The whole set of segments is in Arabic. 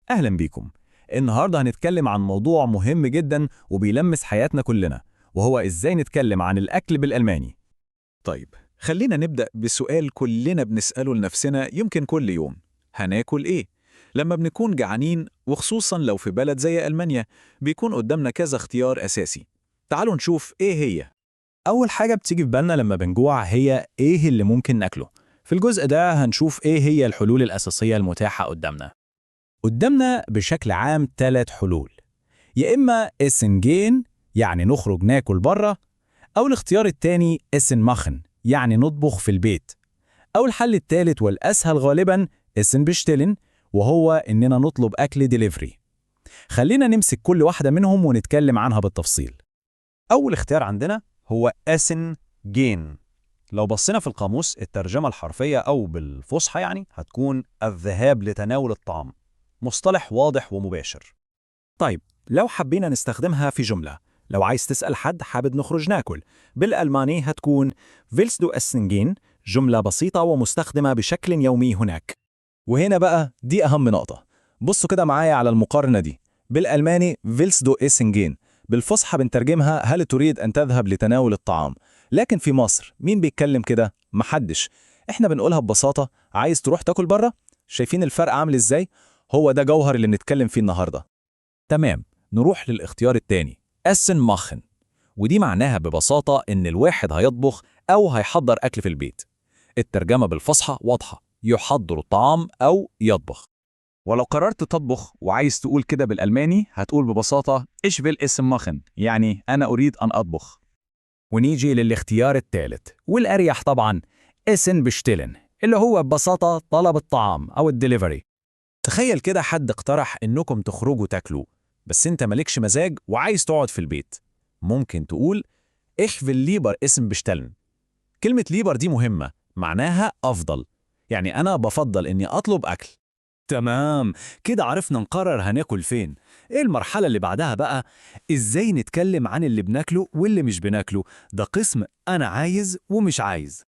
أهلا بيكم. النهاردة هنتكلم عن موضوع مهم جدا وبيلمس حياتنا كلنا، وهو إزاي نتكلم عن الأكل بالألماني. طيب، خلينا نبدأ بسؤال كلنا بنسأله لنفسنا يمكن كل يوم: هناكل إيه؟ لما بنكون جعانين، وخصوصا لو في بلد زي ألمانيا بيكون قدامنا كذا اختيار أساسي. تعالوا نشوف إيه هي. أول حاجة بتيجي في بالنا لما بنجوع هي إيه اللي ممكن ناكله. في الجزء ده هنشوف إيه هي الحلول الأساسية المتاحة قدامنا بشكل عام 3 حلول: يا إما إسن جين يعني نخرج ناكل بره، أو الاختيار التاني إسن ماخن يعني نطبخ في البيت، أو الحل التالت والأسهل غالبا إسن بشتلن، وهو إننا نطلب أكل ديليفري. خلينا نمسك كل واحدة منهم ونتكلم عنها بالتفصيل. أول اختيار عندنا هو أسن جين. لو بصينا في القاموس الترجمة الحرفية أو بالفصحى هتكون الذهاب لتناول الطعام، مصطلح واضح ومباشر. طيب، لو حبينا نستخدمها في جملة، لو عايز تسأل حد حابب نخرج ناكل، بالألماني هتكون Willst du essen gehen؟ جملة بسيطة ومستخدمة بشكل يومي هناك. وهنا بقى دي أهم نقطة. بصوا كده معايا على المقارنة دي. بالألماني willst du essen gehen، بالفصحى بنترجمها هل تريد أن تذهب لتناول الطعام. لكن في مصر مين بيتكلم كده؟ محدش. احنا بنقولها ببساطة: عايز تروح تاكل بره؟ شايفين الفرق عامل ازاي؟ هو ده جوهر اللي بنتكلم فيه النهاردة. تمام، نروح للاختيار التاني إسن ماخن، ودي معناها ببساطة إن الواحد هيطبخ أو هيحضر أكل في البيت. الترجمة بالفصحى واضحة: يحضر الطعام أو يطبخ. ولو قررت تطبخ وعايز تقول كده بالألماني هتقول ببساطة Ich will essen machen، يعني أنا أريد أن أطبخ. ونيجي للاختيار الثالث والأريح طبعا، إسن بشتلن، اللي هو ببساطة طلب الطعام أو الدليفري. تخيل كده حد اقترح إنكم تخرجوا تاكلوا، بس أنت مالكش مزاج وعايز تقعد في البيت. ممكن تقول Ich will lieber essen bestellen. كلمة ليبر دي مهمة، معناها أفضل، يعني أنا بفضل إني أطلب أكل. تمام، كده عرفنا نقرر هناكل فين. ايه المرحلة اللي بعدها بقى؟ ازاي نتكلم عن اللي بناكله واللي مش بناكله؟ ده قسم أنا عايز ومش عايز.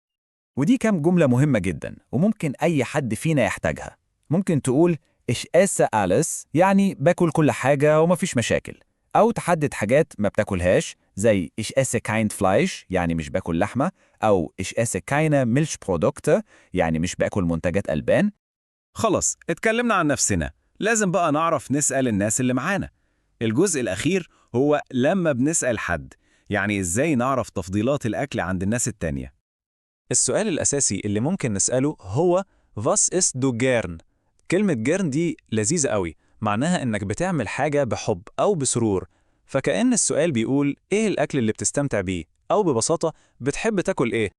ودي كام جملة مهمة جدا وممكن أي حد فينا يحتاجها. ممكن تقول Ich esse alles، يعني باكل كل حاجة ومفيش مشاكل، أو تحدد حاجات ما بتاكلهاش زي Ich esse kein Fleisch، يعني مش باكل لحمة، أو Ich esse keine Milchprodukte، يعني مش باكل منتجات ألبان. خلاص اتكلمنا عن نفسنا، لازم بقى نعرف نسأل الناس اللي معانا. الجزء الأخير هو لما بنسأل حد، يعني ازاي نعرف تفضيلات الأكل عند الناس التانية. السؤال الأساسي اللي ممكن نسأله هو Was isst du gern؟ كلمة gern دي لذيذة قوي، معناها إنك بتعمل حاجة بحب أو بسرور، فكأن السؤال بيقول إيه الأكل اللي بتستمتع بيه، أو ببساطة بتحب تاكل إيه؟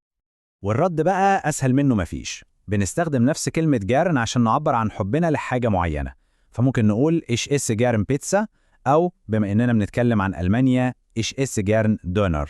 والرد بقى أسهل منه مفيش. بنستخدم نفس كلمة جارن عشان نعبر عن حبنا لحاجة معينة، فممكن نقول Ich esse gern Pizza، أو بما إننا بنتكلم عن ألمانيا Ich esse gern Döner.